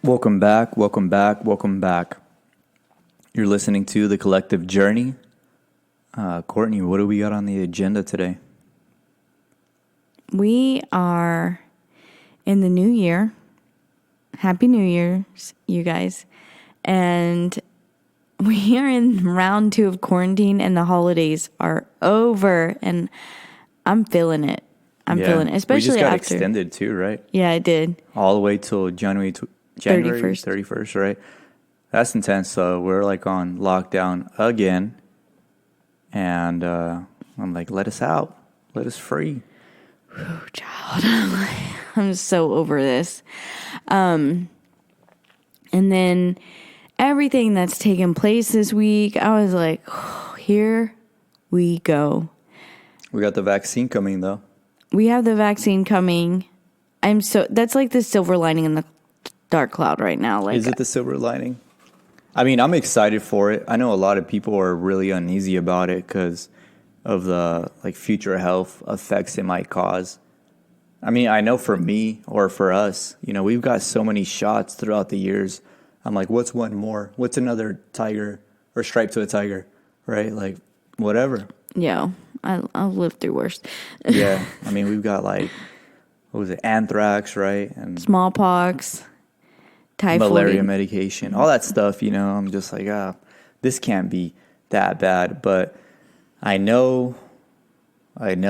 Welcome back, welcome back, welcome back. You're listening to The Collective Journey. Courtney, what do we got on the agenda today? We are in the new year. Happy New Year's, you guys. And we are in round 2 of quarantine and the holidays are over. And I'm feeling it. I'm feeling it. Especially we just got after. extended too, right? Yeah, I did. All the way till January 31st, right? That's intense. So we're like on lockdown again. And I'm like, let us out. Let us free. Whew, child. I'm so over this. And then everything that's taken place this week, I was like, oh, here we go. We got the vaccine coming though. We have the vaccine coming. That's like the silver lining in the dark cloud right now. Like, is it the silver lining? I mean, I'm excited for it. I know a lot of people are really uneasy about it because of the future health effects it might cause. I mean, I know for me or for us, we've got so many shots throughout the years. I'm like, what's one more? What's another tiger or stripe to a tiger, right? Like, whatever. Yeah, I'll live through worse. Yeah, I mean, we've got what was it, anthrax, right? And smallpox. Typhoid. Malaria medication, all that stuff, I'm just like, this can't be that bad. But I know it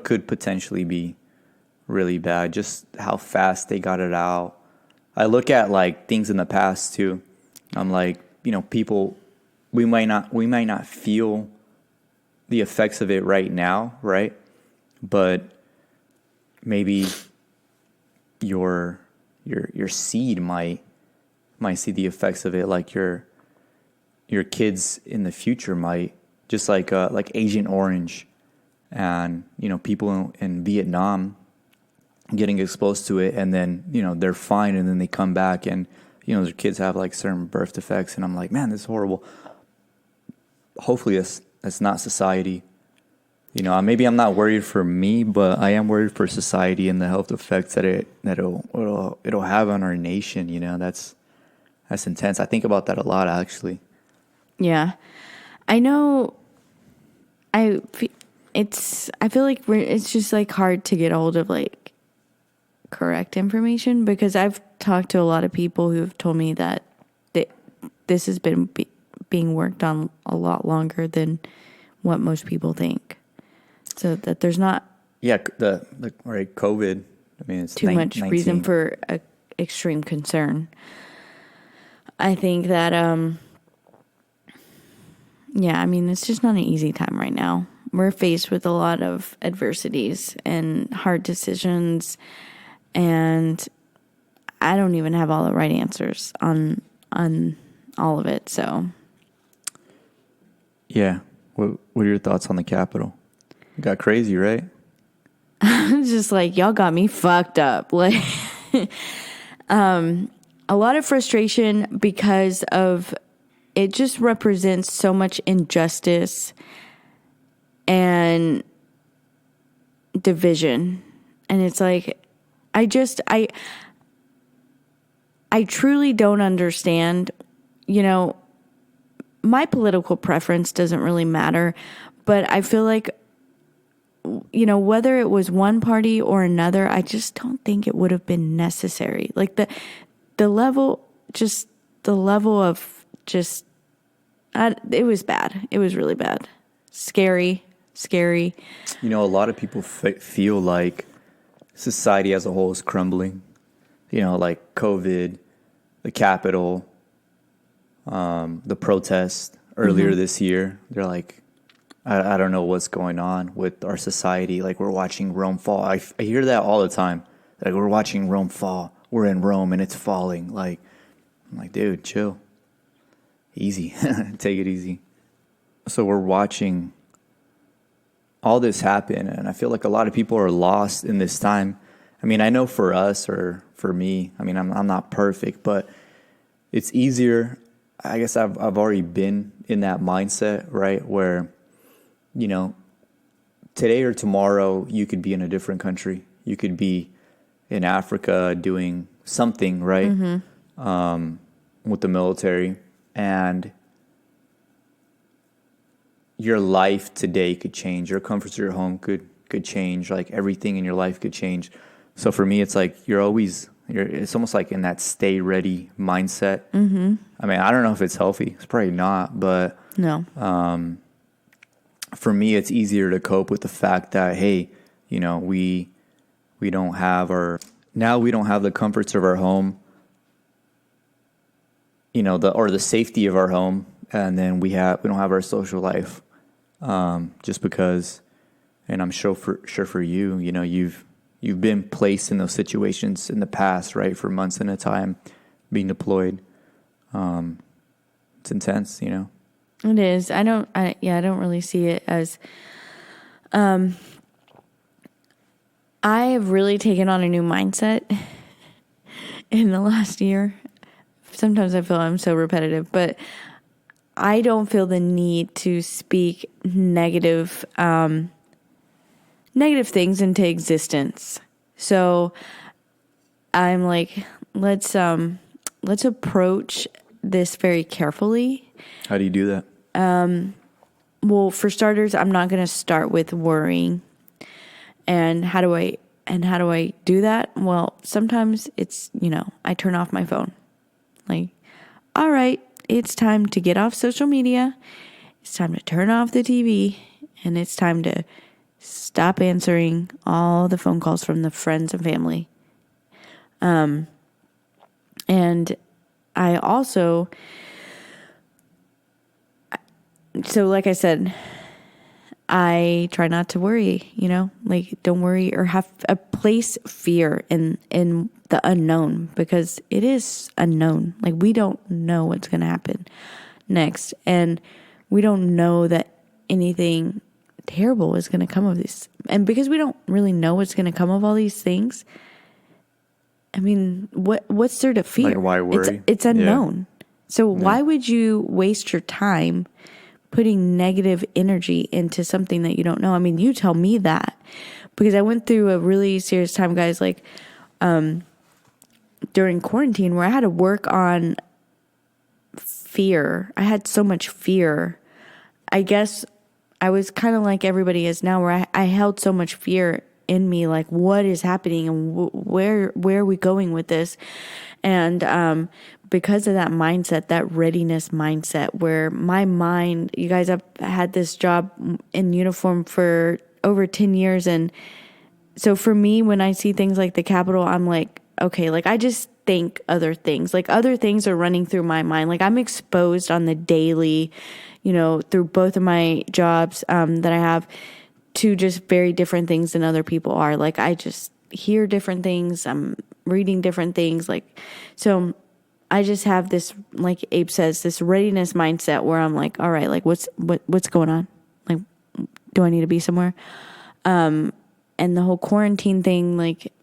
could potentially be really bad, just how fast they got it out. I look at things in the past too. I'm like, people, we might not feel the effects of it right now, right? But maybe your seed might see the effects of it, like your kids in the future might, just like Agent Orange, and people in Vietnam getting exposed to it, and then they're fine, and then they come back, and their kids have certain birth defects, and I'm like, man, this is horrible. Hopefully that's not society. Maybe I'm not worried for me, but I am worried for society and the health effects that it'll have on our nation. That's intense. I think about that a lot, actually. Yeah, I know. I feel like it's just hard to get a hold of correct information, because I've talked to a lot of people who have told me that this has been being worked on a lot longer than what most people think. So that there's not COVID. I mean, it's too much reason for extreme concern. I think that it's just not an easy time right now. We're faced with a lot of adversities and hard decisions, and I don't even have all the right answers on all of it. So, yeah, what are your thoughts on the Capitol? It got crazy, right? Just y'all got me fucked up. A lot of frustration because of it just represents so much injustice and division. And it's I truly don't understand, my political preference doesn't really matter, but I feel whether it was one party or another, I just don't think it would have been necessary. The level of it was bad. It was really bad. Scary. A lot of people feel like society as a whole is crumbling. COVID, the Capitol, the protest earlier this year. They're like, I don't know what's going on with our society. We're watching Rome fall. I hear that all the time. We're watching Rome fall. We're in Rome and it's falling. I'm like, dude, chill. Easy. Take it easy. So we're watching all this happen, and I feel like a lot of people are lost in this time. I mean, I know for us or for me, I mean, I'm not perfect, but it's easier. I guess I've already been in that mindset, right? Where, today or tomorrow, you could be in a different country. You could be in Africa doing something, right? With the military. And your life today could change. Your comforts of your home could change. Like everything in your life could change. So for me, it's like it's almost like in that stay ready mindset. I mean, I don't know if it's healthy. It's probably not, but No. For me, it's easier to cope with the fact that, hey, you know, we don't have the comforts of our home, you know, the safety of our home, and then we don't have our social life, just because. And I'm sure for you, you know, you've been placed in those situations in the past, right, for months at a time, being deployed. It's intense, you know. It is. I don't really see it as. I have really taken on a new mindset in the last year. Sometimes I feel I'm so repetitive, but I don't feel the need to speak negative things into existence. So I'm like, let's approach this very carefully. How do you do that? Well, for starters, I'm not going to start with worrying. And how do I do that? Well, sometimes it's, you know, I turn off my phone. Like, all right, it's time to get off social media. It's time to turn off the TV, and it's time to stop answering all the phone calls from the friends and family. And I also, so like I said, I try not to worry, you know, like don't worry or have a place fear in the unknown, because it is unknown. Like we don't know what's going to happen next. And we don't know that anything terrible is going to come of this. And because we don't really know what's going to come of all these things, I mean, what's there to fear? Like why worry? It's unknown. Yeah. So why would you waste your time putting negative energy into something that you don't know? I mean, you tell me that, because I went through a really serious time, guys, like during quarantine, where I had to work on fear. I had so much fear. I guess I was kind of like everybody is now, where I held so much fear in me, like what is happening and where are we going with this? And because of that mindset, that readiness mindset, where my mind, you guys, I've had this job in uniform for over 10 years. And so for me, when I see things like the Capitol, I'm like, okay, like I just think other things. Like other things are running through my mind. Like I'm exposed on the daily, you know, through both of my jobs that I have, to just very different things than other people are. Like I just hear different things. I'm reading different things. Like, so I just have this, like Abe says, this readiness mindset where I'm like, all right, like what's going on? Like, do I need to be somewhere? And the whole quarantine thing, like,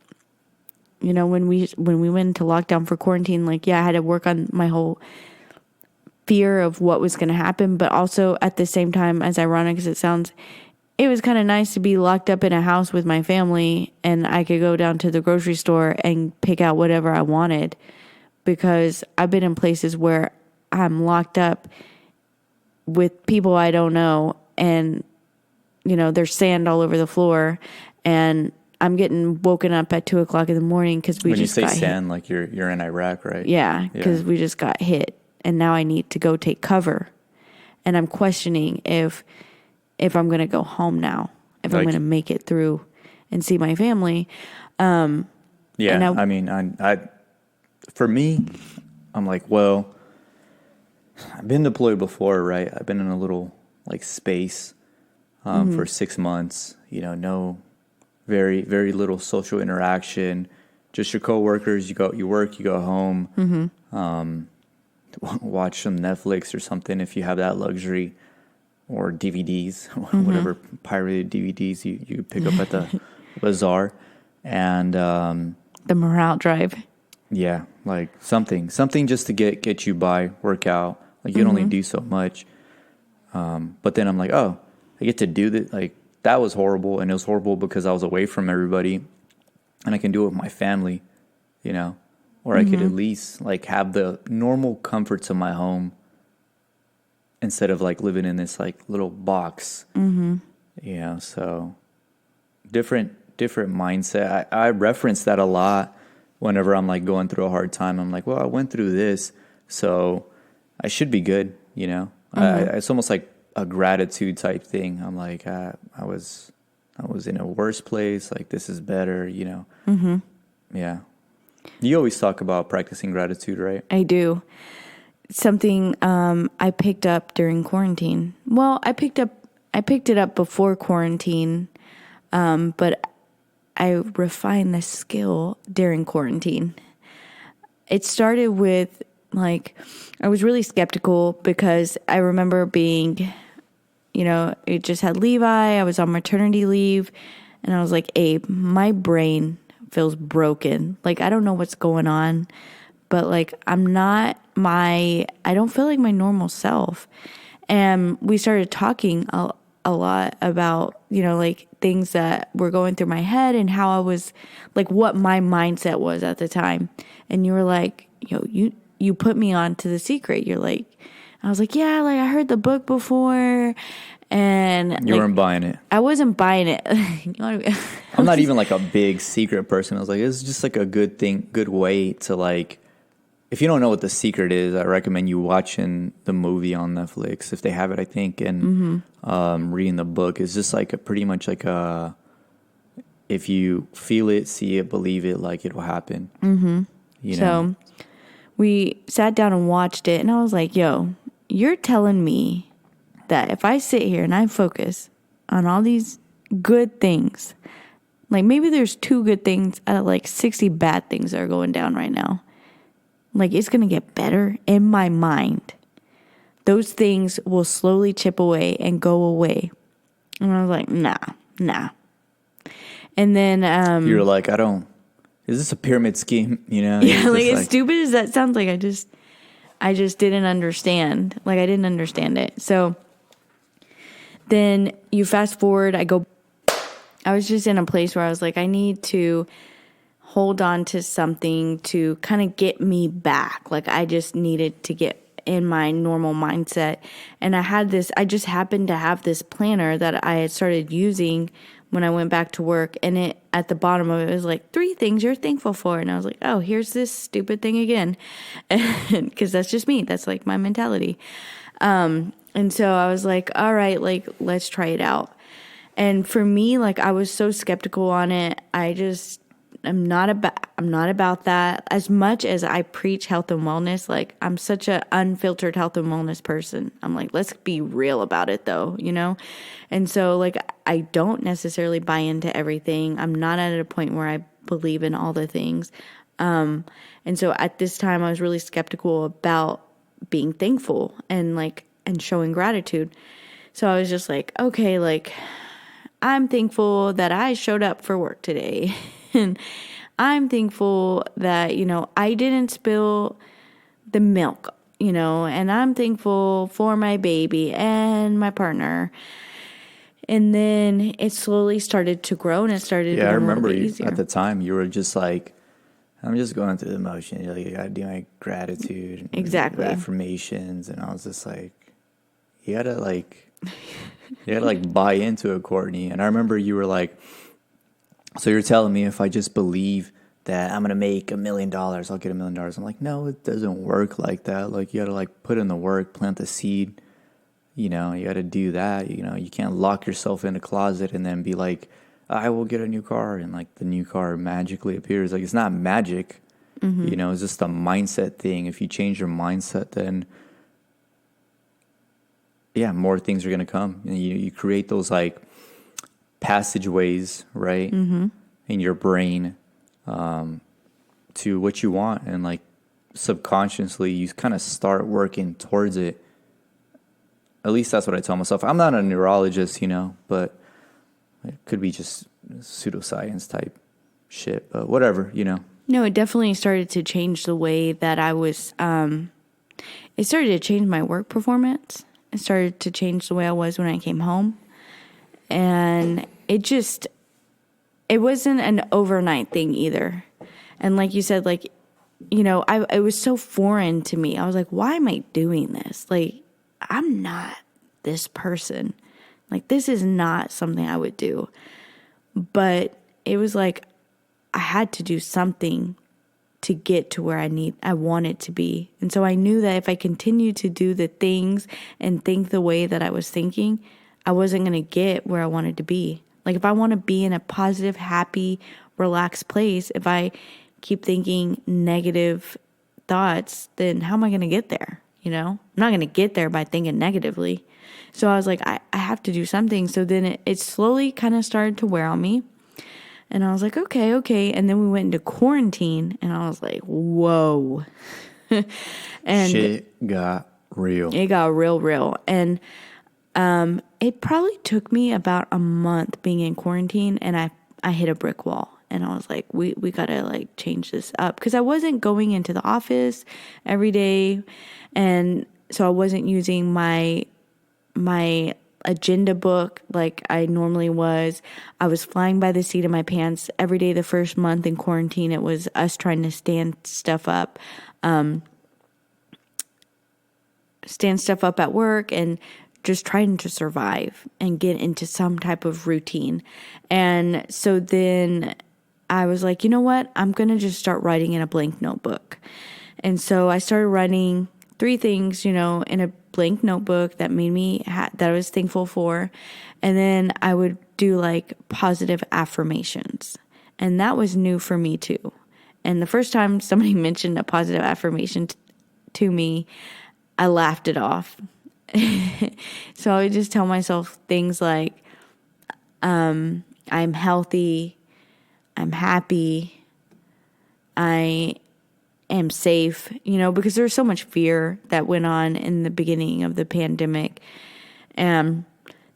you know, when we went into lockdown for quarantine, like, yeah, I had to work on my whole fear of what was going to happen. But also at the same time, as ironic as it sounds, it was kind of nice to be locked up in a house with my family, and I could go down to the grocery store and pick out whatever I wanted, because I've been in places where I'm locked up with people I don't know, and, you know, there's sand all over the floor, and I'm getting woken up at 2:00 in the morning because we just got hit. When you say sand, like you're in Iraq, right? Yeah, because we just got hit, and now I need to go take cover, and I'm questioning if I'm going to go home now, if I'm going to make it through and see my family. Yeah, I mean, for me, I'm like, well, I've been deployed before, right? I've been in a little like space for 6 months, you know, no very, very little social interaction, just your coworkers, you work, you go home, watch some Netflix or something if you have that luxury. Or DVDs, whatever pirated DVDs you pick up at the bazaar, and the morale drive. Yeah, like something just to get you by, work out. Like you can only do so much. But then I'm like, oh, I get to do that. Like that was horrible, and it was horrible because I was away from everybody. and I can do it with my family, you know, or I could at least like have the normal comforts of my home instead of like living in this like little box, you know. So different mindset. I reference that a lot whenever I'm like going through a hard time. I'm like, well, I went through this, so I should be good, you know. It's almost like a gratitude type thing. I'm like, I was in a worse place. Like, this is better, you know. Yeah. You always talk about practicing gratitude, right? I do. Something I picked up during quarantine. Well, I picked it up before quarantine, but I refined the skill during quarantine. It started with like, I was really skeptical because I remember being, you know, it just had Levi. I was on maternity leave, and I was like, Abe, my brain feels broken. Like, I don't know what's going on, but like, I don't feel like my normal self. And we started talking a lot about, you know, like things that were going through my head and how I was, like, what my mindset was at the time. And you were like, you put me on to The Secret. You're like, I was like, yeah, like I heard the book before, and You weren't buying it. I wasn't buying it. I'm not even like a big secret person. I was like, it's just like a good thing, good way to like, if you don't know what The Secret is, I recommend you watching the movie on Netflix if they have it, I think, and reading the book. It's just like pretty much like a, if you feel it, see it, believe it, like it will happen. You know? So we sat down and watched it, and I was like, yo, you're telling me that if I sit here and I focus on all these good things, like maybe there's 2 good things out of like 60 bad things that are going down right now. Like, it's going to get better in my mind. Those things will slowly chip away and go away. And I was like, nah. And then You're like, is this a pyramid scheme? You know? yeah, like as stupid as that sounds, like I just didn't understand. Like, I didn't understand it. So then you fast forward, I was just in a place where I was like, I need to hold on to something to kind of get me back. Like, I just needed to get in my normal mindset. And I just happened to have this planner that I had started using when I went back to work. And it, at the bottom of it was like 3 things you're thankful for. And I was like, oh, here's this stupid thing again. Because that's just me. That's like my mentality. And so I was like, all right, like, let's try it out. And for me, like, I was so skeptical on it. I'm not about that. As much as I preach health and wellness, like, I'm such an unfiltered health and wellness person. I'm like, let's be real about it though, you know? And so, like, I don't necessarily buy into everything. I'm not at a point where I believe in all the things. And so at this time I was really skeptical about being thankful and showing gratitude. So I was just like, okay, like, I'm thankful that I showed up for work today. And I'm thankful that, you know, I didn't spill the milk, you know, and I'm thankful for my baby and my partner. And then it slowly started to grow, and it started to become I remember a little bit easier. at the time you were just like, I'm just going through the motion. You're like, you gotta do my gratitude and Exactly. affirmations, and I was just like, you gotta buy into it, Courtney. And I remember you were like, so you're telling me if I just believe that I'm gonna make $1 million, I'll get $1 million. I'm like, no, it doesn't work like that. Like, you gotta like put in the work, plant the seed. You know, you gotta do that. You know, you can't lock yourself in a closet and then be like, I will get a new car, and like the new car magically appears. Like, it's not magic. You know, it's just a mindset thing. If you change your mindset, then yeah, more things are gonna come, and you create those like passageways, right, in your brain to what you want, and like subconsciously you kind of start working towards it. At least that's what I tell myself. I'm not a neurologist, you know, but it could be just pseudoscience type shit, but whatever, you know. No, it definitely started to change the way that I was, it started to change my work performance. It started to change the way I was when I came home. And it it wasn't an overnight thing either. And like you said, like, you know, it was so foreign to me. I was like, why am I doing this? Like, I'm not this person. Like, this is not something I would do. But it was like I had to do something to get to where I wanted to be. And so I knew that if I continued to do the things and think the way that I was thinking, I wasn't going to get where I wanted to be. Like, if I want to be in a positive, happy, relaxed place, if I keep thinking negative thoughts, then how am I going to get there? You know, I'm not going to get there by thinking negatively. So I was like, I have to do something. So then it slowly kind of started to wear on me. And I was like, okay. And then we went into quarantine and I was like, whoa. And shit got real. It got real. And it probably took me about a month being in quarantine, and I hit a brick wall. And I was like, we got to like change this up, because I wasn't going into the office every day. And so I wasn't using my agenda book like I normally was. I was flying by the seat of my pants every day. The first month in quarantine, it was us trying to stand stuff up at work and just trying to survive and get into some type of routine. And so then I was like, you know what? I'm going to just start writing in a blank notebook. And so I started writing 3 things, you know, in a blank notebook that made me, that I was thankful for. And then I would do like positive affirmations. And that was new for me too. And the first time somebody mentioned a positive affirmation to me, I laughed it off. So I would just tell myself things like, I'm healthy, I'm happy, I am safe, you know, because there was so much fear that went on in the beginning of the pandemic. And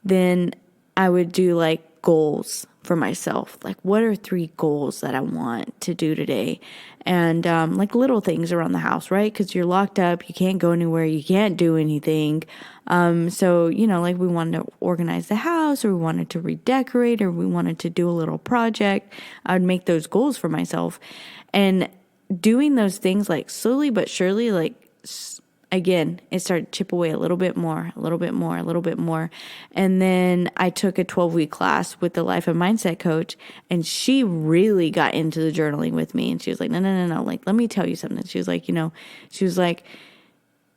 then I would do like goals for myself. Like, what are 3 goals that I want to do today? And like little things around the house, right? Because you're locked up, you can't go anywhere, you can't do anything. So, you know, like we wanted to organize the house, or we wanted to redecorate, or we wanted to do a little project. I would make those goals for myself. And doing those things like slowly but surely, like again, it started to chip away a little bit more. And then I took a 12-week class with the life and mindset coach, and she really got into the journaling with me. And she was like, no. Like, let me tell you something. She was like, you know,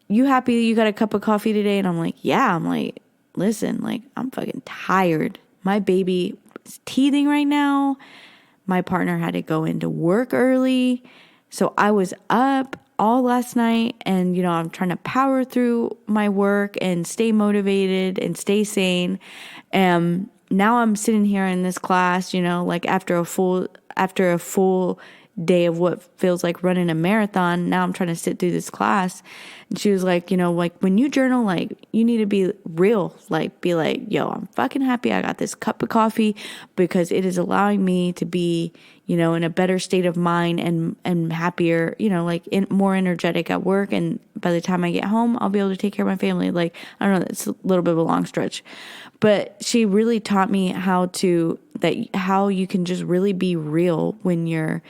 you happy you got a cup of coffee today? And I'm like, yeah. I'm like, listen, like, I'm fucking tired. My baby is teething right now. My partner had to go into work early. So I was up all last night, and, you know, I'm trying to power through my work and stay motivated and stay sane. And now I'm sitting here in this class, you know, like after a full day of what feels like running a marathon. Now I'm trying to sit through this class. And she was like, you know, like when you journal, like you need to be real, like be like, yo, I'm fucking happy I got this cup of coffee because it is allowing me to be, you know, in a better state of mind and happier, you know, like more energetic at work. And by the time I get home, I'll be able to take care of my family. Like, I don't know, it's a little bit of a long stretch, but she really taught me how you can just really be real when you're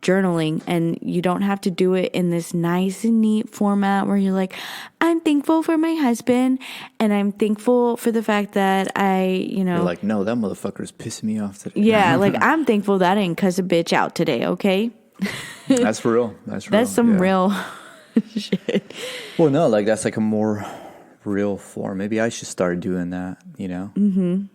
journaling, and you don't have to do it in this nice and neat format where you're like, I'm thankful for my husband, and I'm thankful for the fact that you're like, no, that motherfucker's pissing me off today. Yeah, like, I'm thankful that I didn't cuss a bitch out today, okay? That's for real. That's some real shit. Well, no, like, that's like a more real form. Maybe I should start doing that, you know?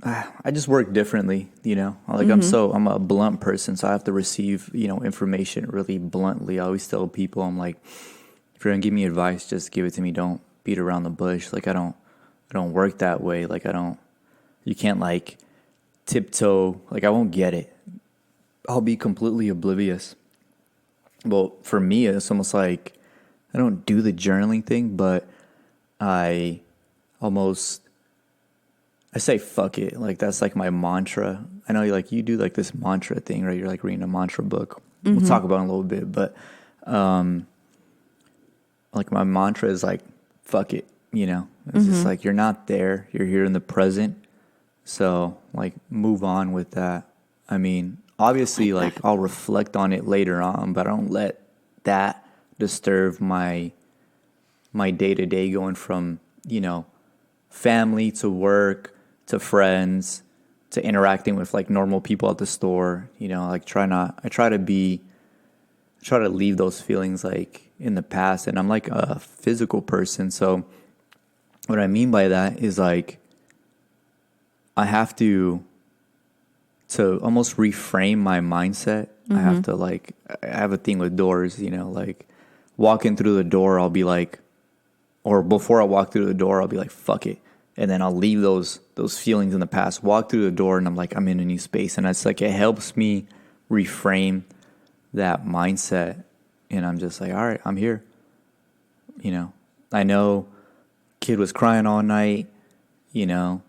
I just work differently, you know, like I'm a blunt person, so I have to receive, you know, information really bluntly. I always tell people, I'm like, if you're going to give me advice, just give it to me. Don't beat around the bush. Like, I don't work that way. Like, you can't like tiptoe. Like, I won't get it. I'll be completely oblivious. Well, for me, it's almost like I don't do the journaling thing, but I say fuck it. Like, that's like my mantra. I know you do like this mantra thing, right? You're like reading a mantra book. We'll talk about it in a little bit, but like my mantra is like fuck it, you know? It's just like, you're not there, you're here in the present. So, like, move on with that. I mean, obviously, like, I'll reflect on it later on, but I don't let that disturb my day to day going from, family to work to friends to interacting with like normal people at the store. Like I try to leave those feelings like in the past, and I'm like a physical person. So what I mean by that is like I have to almost reframe my mindset. I have to like I have a thing with doors, like walking through the door, I'll be like, or before I walk through the door, I'll be like, fuck it. And then I'll leave those feelings in the past, walk through the door, and I'm like, I'm in a new space. And it's like, it helps me reframe that mindset. And I'm just like, all right, I'm here. I know kid was crying all night. I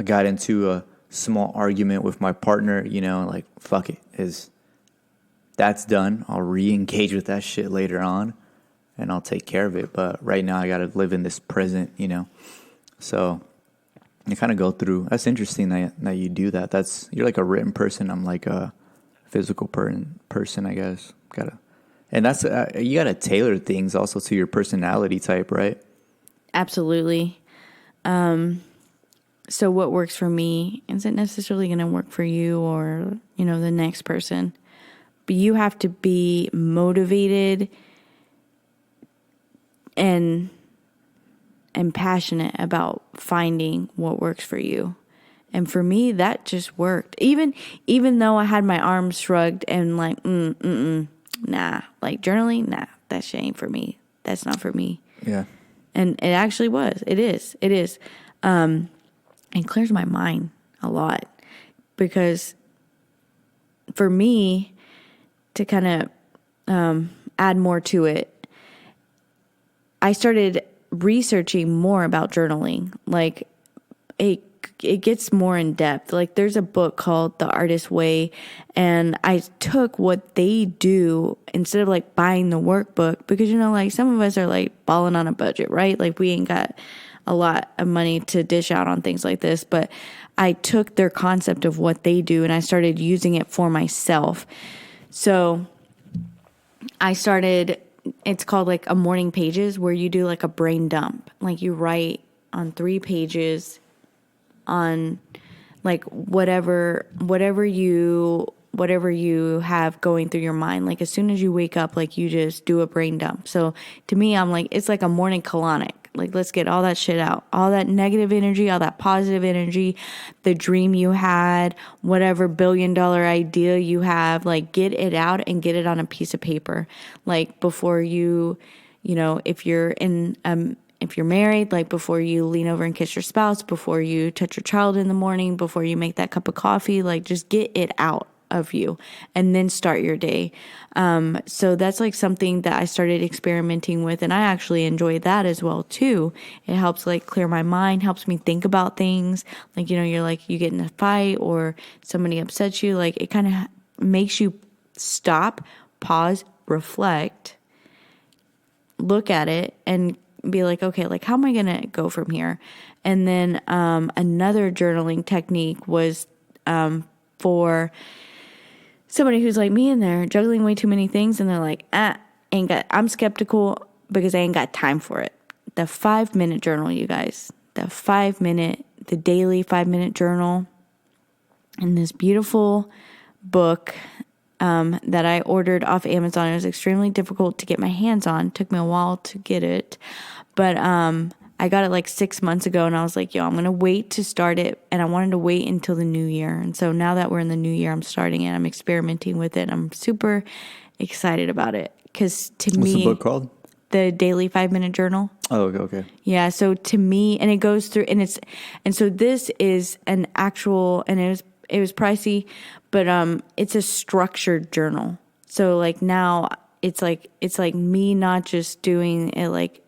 got into a small argument with my partner, like, fuck it. That's done. I'll re-engage with that shit later on, and I'll take care of it. But right now I got to live in this present, So you kind of go through. That's interesting that you do that. You're like a written person. I'm like a physical person, I guess. And that's you gotta tailor things also to your personality type, right? Absolutely. So what works for me isn't necessarily going to work for you or, the next person. But you have to be motivated and passionate about finding what works for you. And for me, that just worked. Even though I had my arms shrugged and like, nah, like journaling, nah, that shit ain't for me. That's not for me. Yeah. And it actually was. It is. It clears my mind a lot because for me to kind of add more to it, I started researching more about journaling. Like it gets more in depth. Like there's a book called The Artist's Way, and I took what they do instead of like buying the workbook because like some of us are like balling on a budget, right? Like we ain't got a lot of money to dish out on things like this, but I took their concept of what they do and I started using it for myself. So I started, it's called like a morning pages where you do like a brain dump. Like you write on 3 pages on like whatever you have going through your mind. Like as soon as you wake up, like you just do a brain dump. So to me, I'm like, it's like a morning colonic. Like let's get all that shit out, all that negative energy, all that positive energy, the dream you had, whatever $1 billion idea you have, like get it out and get it on a piece of paper. Like before if you're married, like before you lean over and kiss your spouse, before you touch your child in the morning, before you make that cup of coffee, like just get it out of you and then start your day. So that's like something that I started experimenting with, and I actually enjoy that as well too. It helps like clear my mind, helps me think about things. Like, you're like, you get in a fight or somebody upsets you, like it kind of makes you stop, pause, reflect, look at it and be like, okay, like how am I going to go from here? And then another journaling technique was for somebody who's like me and they're juggling way too many things and they're like, I'm skeptical because I ain't got time for it. The 5-minute journal, you guys, the daily 5-minute journal in this beautiful book that I ordered off Amazon. It was extremely difficult to get my hands on. It took me a while to get it, but I got it like 6 months ago and I was like, I'm going to wait to start it. And I wanted to wait until the new year. And so now that we're in the new year, I'm starting it. I'm experimenting with it. I'm super excited about it because What's the book called? The Daily 5-Minute Journal. Oh, okay. Yeah. So to me, and it goes through and so this is an actual, and it was pricey, but it's a structured journal. So like now it's like me not just doing it like,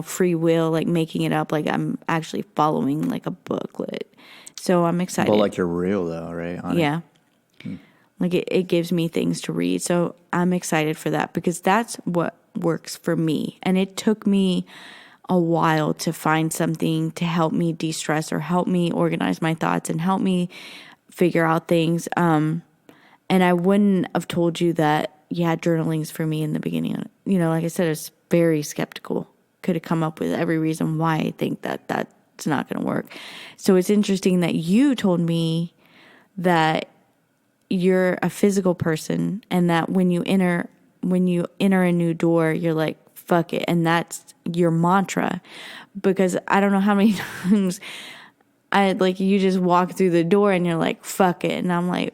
free will, like making it up, like I'm actually following like a booklet. So I'm excited. But like you're real though, right? Yeah. Like it gives me things to read. So I'm excited for that because that's what works for me. And it took me a while to find something to help me de-stress or help me organize my thoughts and help me figure out things. And I wouldn't have told you that, yeah, journaling's for me in the beginning. You know, like I said, I was very skeptical. Could have come up with every reason why I think that that's not going to work. So it's interesting that you told me that you're a physical person and that when you enter a new door, you're like, fuck it. And that's your mantra. Because I don't know how many times you just walk through the door and you're like, fuck it. And I'm like,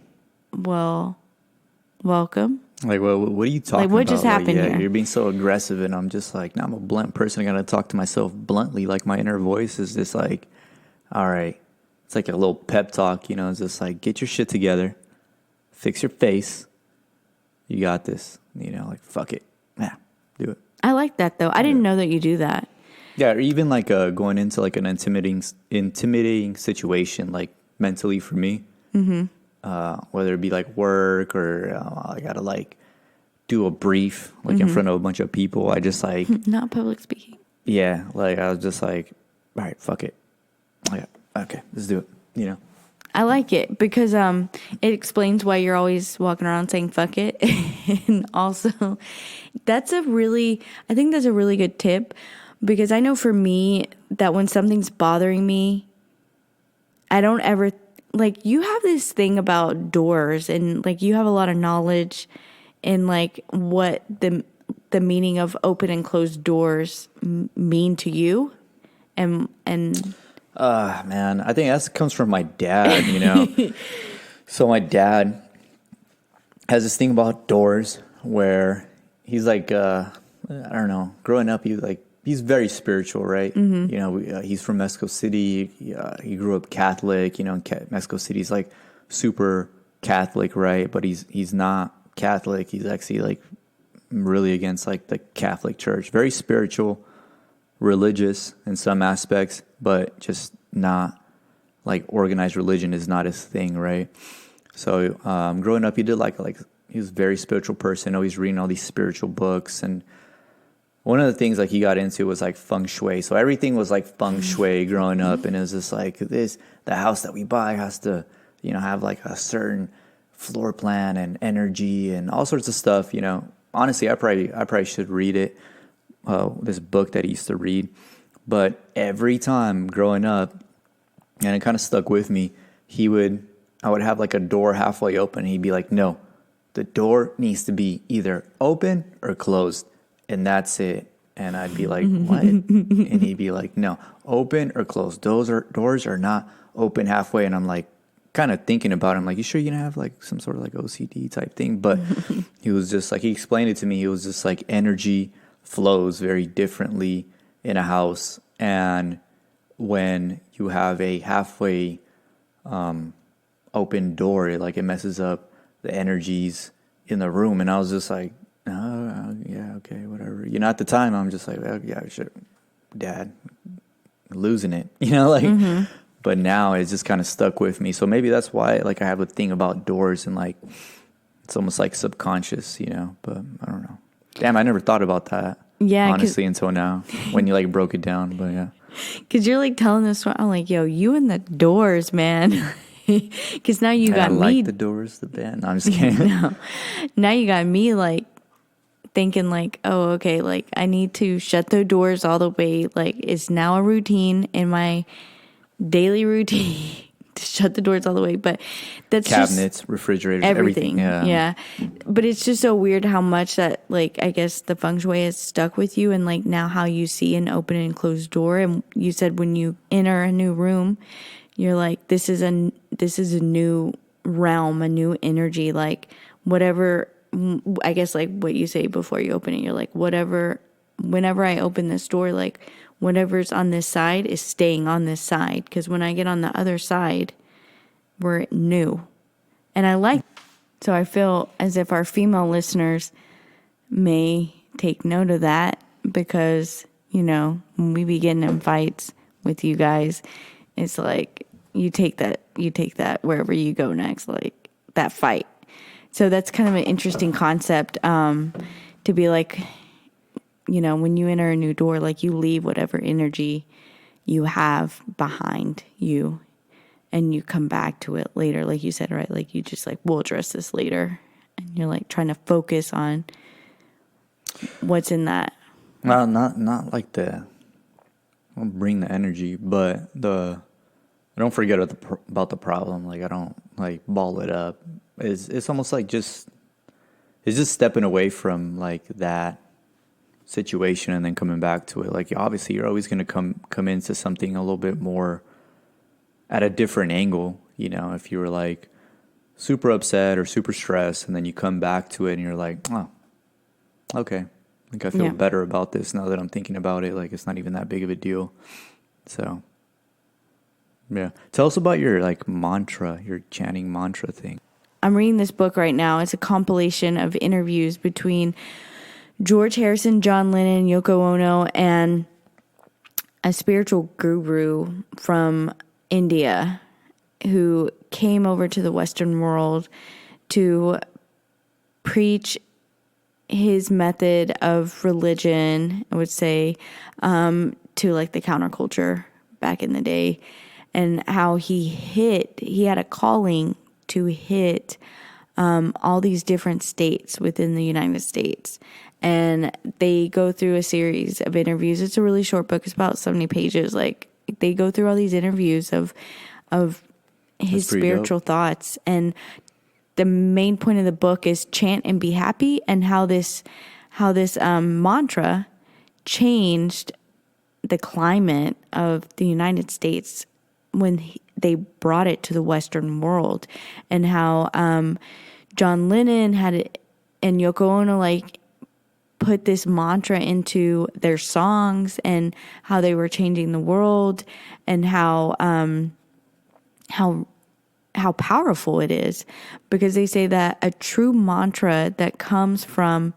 well, welcome. Like, well, what are you talking about? What just happened here? You're being so aggressive, and I'm just like, no, I'm a blunt person. I gotta talk to myself bluntly. Like, my inner voice is just like, all right. It's like a little pep talk, you know. It's just like, get your shit together, fix your face. You got this, you know. Like, fuck it, yeah, do it. I like that though. I didn't know that you do that. Yeah, or even like going into like an intimidating situation, like mentally for me. Mm-hmm. Whether it be like work or I gotta like do a brief like in front of a bunch of people. I just like not public speaking. Yeah, like I was just like, all right, fuck it. Okay, let's do it. You know. I like it because it explains why you're always walking around saying fuck it. And also I think that's a really good tip because I know for me that when something's bothering me, I don't ever like you have this thing about doors and like you have a lot of knowledge in like what the meaning of open and closed doors mean to you and man, I think that comes from my dad, you know. So my dad has this thing about doors where he's like I don't know, growing up he's very spiritual, right? Mm-hmm. You know, he's from Mexico City. He grew up Catholic. You know, in Mexico City, he's like super Catholic, right? But he's not Catholic. He's actually like really against like the Catholic Church. Very spiritual, religious in some aspects, but just not like organized religion is not his thing, right? So growing up, he did like he was a very spiritual person. Always reading all these spiritual books and. One of the things like he got into was like feng shui. So everything was like feng shui growing up. And it was just like the house that we buy has to, you know, have like a certain floor plan and energy and all sorts of stuff, you know. Honestly, I probably should read it. This book that he used to read. But every time growing up, and it kind of stuck with me, I would have like a door halfway open. And he'd be like, no, the door needs to be either open or closed. And that's it. And I'd be like, what? And he'd be like, no, open or closed. Doors are not open halfway. And I'm like, kind of thinking about it. I'm like, you sure you don't have like some sort of like OCD type thing? But he was just like, he explained it to me. He was just like, energy flows very differently in a house. And when you have a halfway open door, it messes up the energies in the room. And I was just like, oh, yeah, okay, whatever. You know, at the time, I'm just like, oh, yeah, sure, Dad, losing it, you know, like, but now it's just kind of stuck with me. So maybe that's why, like, I have a thing about doors and, like, it's almost like subconscious, you know, but I don't know. Damn, I never thought about that, honestly, until now, when you, like, broke it down, but yeah. Because you're, like, telling this story, I'm like, yo, you and the Doors, man. Because now you got me. I like the Doors, the band. No, I'm just kidding. No. Now you got me, like, thinking like, oh, okay, like I need to shut the doors all the way. Like it's now a routine in my daily routine to shut the doors all the way. But that's cabinets, just refrigerators, everything. Yeah. But it's just so weird how much that like, I guess the feng shui has stuck with you and like now how you see an open and closed door. And you said when you enter a new room, you're like, this is a new realm, a new energy, like whatever. I guess like what you say before you open it, you're like, whenever I open this door, like whatever's on this side is staying on this side. Because when I get on the other side, we're new. And I like, so I feel as if our female listeners may take note of that because, you know, when we be getting in fights with you guys, it's like you take that wherever you go next, like that fight. So that's kind of an interesting concept to be like, when you enter a new door, like you leave whatever energy you have behind you and you come back to it later. Like you said, right? Like you just like, we'll address this later. And you're like trying to focus on what's in that. Well, not like I'll bring the energy, but I don't forget about the problem. Like I don't like ball it up. It's almost like it's just stepping away from like that situation and then coming back to it. Like obviously you're always going to come into something a little bit more at a different angle. If you were like super upset or super stressed and then you come back to it and you're like, oh, okay. Like I feel better about this now that I'm thinking about it. Like it's not even that big of a deal. So yeah. Tell us about your like mantra, your chanting mantra thing. I'm reading this book right now. It's a compilation of interviews between George Harrison, John Lennon, Yoko Ono, and a spiritual guru from India who came over to the Western world to preach his method of religion, I would say, to like the counterculture back in the day, and how he had a calling to hit all these different states within the United States. And they go through a series of interviews. It's a really short book. It's about 70 pages. Like they go through all these interviews of his spiritual thoughts. And the main point of the book is chant and be happy, and how this mantra changed the climate of the United States when they brought it to the Western world, and how John Lennon had it, and Yoko Ono like put this mantra into their songs, and how they were changing the world, and how powerful it is, because they say that a true mantra that comes from,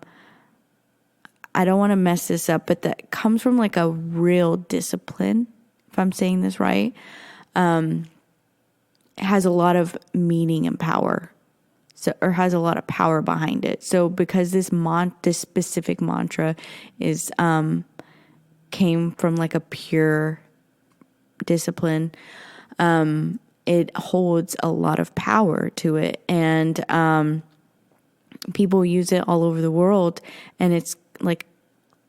I don't want to mess this up, but that comes from like a real discipline, if I'm saying this right, has a lot of meaning and power. So, or has a lot of power behind it. So because this specific mantra is came from like a pure discipline, it holds a lot of power to it, and people use it all over the world. And it's like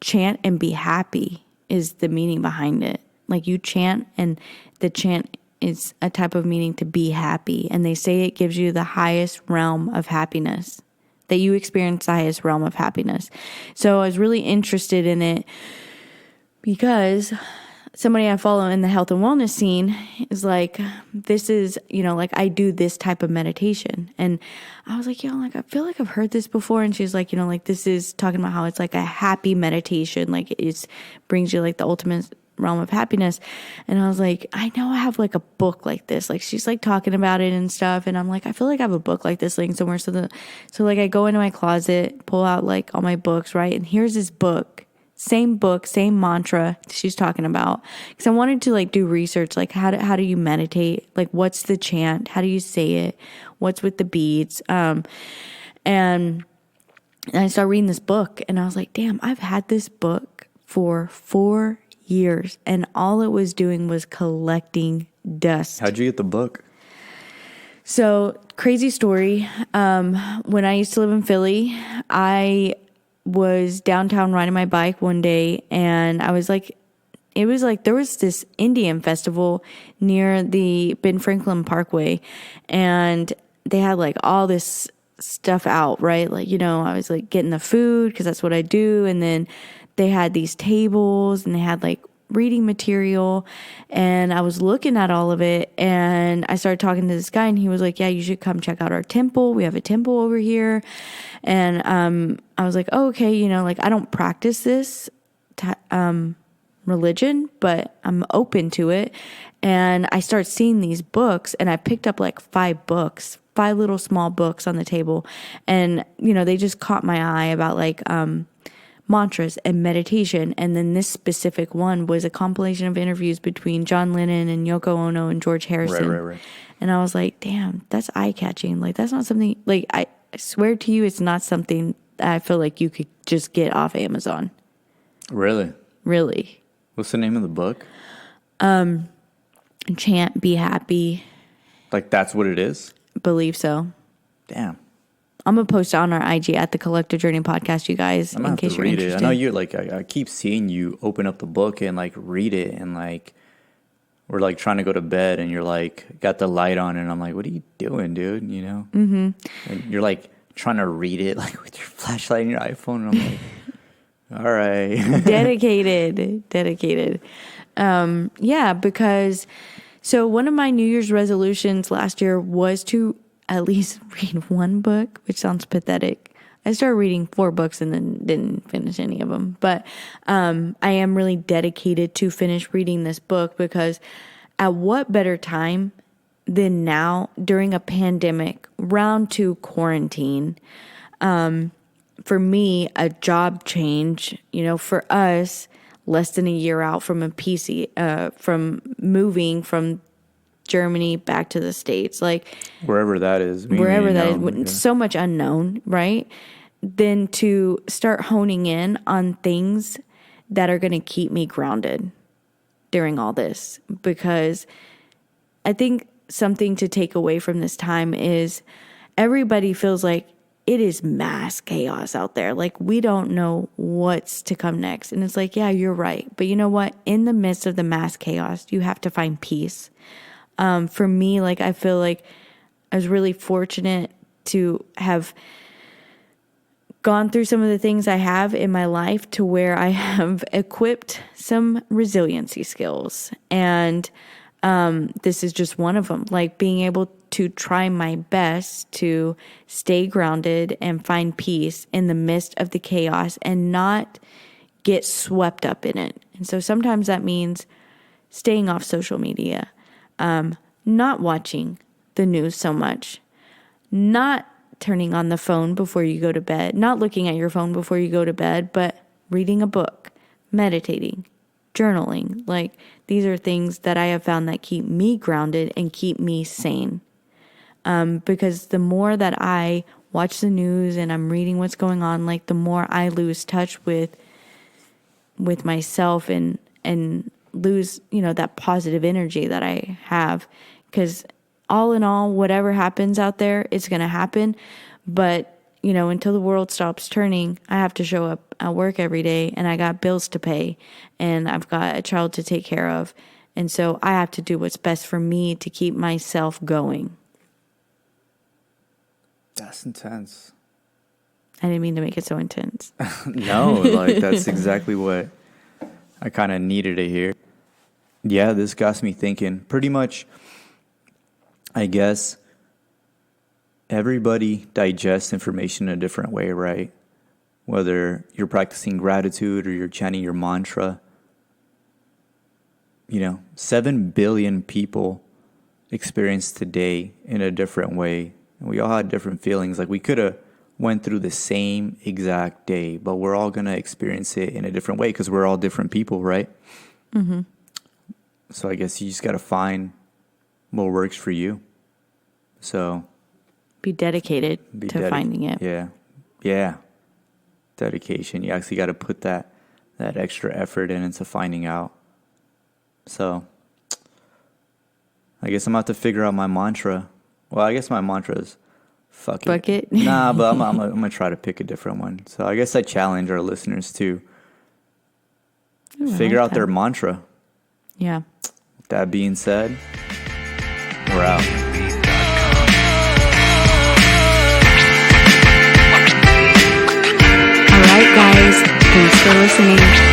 chant and be happy is the meaning behind it. Like you chant, and the chant is a type of meaning to be happy. And they say it gives you the highest realm of happiness, that you experience the highest realm of happiness. So I was really interested in it because somebody I follow in the health and wellness scene is like, this is, like I do this type of meditation. And I was like, like I feel like I've heard this before. And she's like, like this is talking about how it's like a happy meditation. Like it brings you like the ultimate realm of happiness. And I was like, I know I have like a book like this. Like she's like talking about it and stuff. And I'm like, I feel like I have a book like this laying somewhere. So like I go into my closet, pull out like all my books, right? And here's this book, same mantra she's talking about. Because I wanted to like do research, like how do you meditate? Like what's the chant? How do you say it? What's with the beads? And I started reading this book, and I was like, damn, I've had this book for 4 years, and all it was doing was collecting dust. How'd you get the book? So, crazy story. When I used to live in Philly, I was downtown riding my bike one day, and I was like, it was like there was this Indian festival near the Ben Franklin Parkway, and they had like all this stuff out, right? Like, I was like getting the food because that's what I do. And then they had these tables, and they had like reading material, and I was looking at all of it, and I started talking to this guy, and he was like, yeah, you should come check out our temple. We have a temple over here. And I was like, oh, okay, like I don't practice this religion, but I'm open to it. And I start seeing these books, and I picked up like 5 little small books on the table. And, they just caught my eye about like mantras and meditation. And then this specific one was a compilation of interviews between John Lennon and Yoko Ono and George Harrison. Right. And I was like, damn, that's eye-catching. Like, that's not something, like, I swear to you, it's not something that I feel like you could just get off Amazon. Really? Really. What's the name of the book? Chant, be happy. Like, that's what it is? Believe so. Damn. I'm going to post it on our IG at the Collective Journey Podcast, you guys, I'm in case you're interested. I know you're like, I keep seeing you open up the book and like read it, and like, we're like trying to go to bed and you're like, got the light on, and I'm like, what are you doing, dude? You know? Mm-hmm. And you're like trying to read it like with your flashlight and your iPhone, and I'm like, all right. Dedicated. Yeah, because so one of my New Year's resolutions last year was to at least read one book, which sounds pathetic. I started reading 4 books and then didn't finish any of them. But I am really dedicated to finish reading this book, because at what better time than now during a pandemic, round 2 quarantine, for me, a job change, for us, less than a year out from from moving from Germany back to the States, like wherever that is, so much unknown, right? Then to start honing in on things that are going to keep me grounded during all this, because I think something to take away from this time is everybody feels like it is mass chaos out there. Like, we don't know what's to come next. And it's like, yeah, you're right. But you know what? In the midst of the mass chaos, you have to find peace. For me, like, I feel like I was really fortunate to have gone through some of the things I have in my life to where I have equipped some resiliency skills. And this is just one of them, like being able to try my best to stay grounded and find peace in the midst of the chaos and not get swept up in it. And so sometimes that means staying off social media, not watching the news so much, not turning on the phone before you go to bed, not looking at your phone before you go to bed, but reading a book, meditating, journaling. Like, these are things that I have found that keep me grounded and keep me sane. Because the more that I watch the news and I'm reading what's going on, like, the more I lose touch with myself and lose, that positive energy that I have. Because all in all, whatever happens out there, it's going to happen. But, until the world stops turning, I have to show up at work every day, and I got bills to pay, and I've got a child to take care of. And so I have to do what's best for me to keep myself going. That's intense. I didn't mean to make it so intense. No, like, that's exactly what I kind of needed to hear. Yeah, this got me thinking. Pretty much, I guess, everybody digests information in a different way, right? Whether you're practicing gratitude or you're chanting your mantra. 7 billion people experience today in a different way. And we all had different feelings. Like, we could have went through the same exact day, but we're all going to experience it in a different way because we're all different people, right? Mm-hmm. So I guess you just got to find what works for you. So be dedicated to finding it. Yeah. Dedication. You actually got to put that extra effort into finding out. So I guess I'm about to figure out my mantra. Well, I guess my mantra is fuck it. Nah, but I'm gonna try to pick a different one. So I guess I challenge our listeners to figure out their mantra. Yeah. With that being said, we're out. All right, guys. Thanks for listening.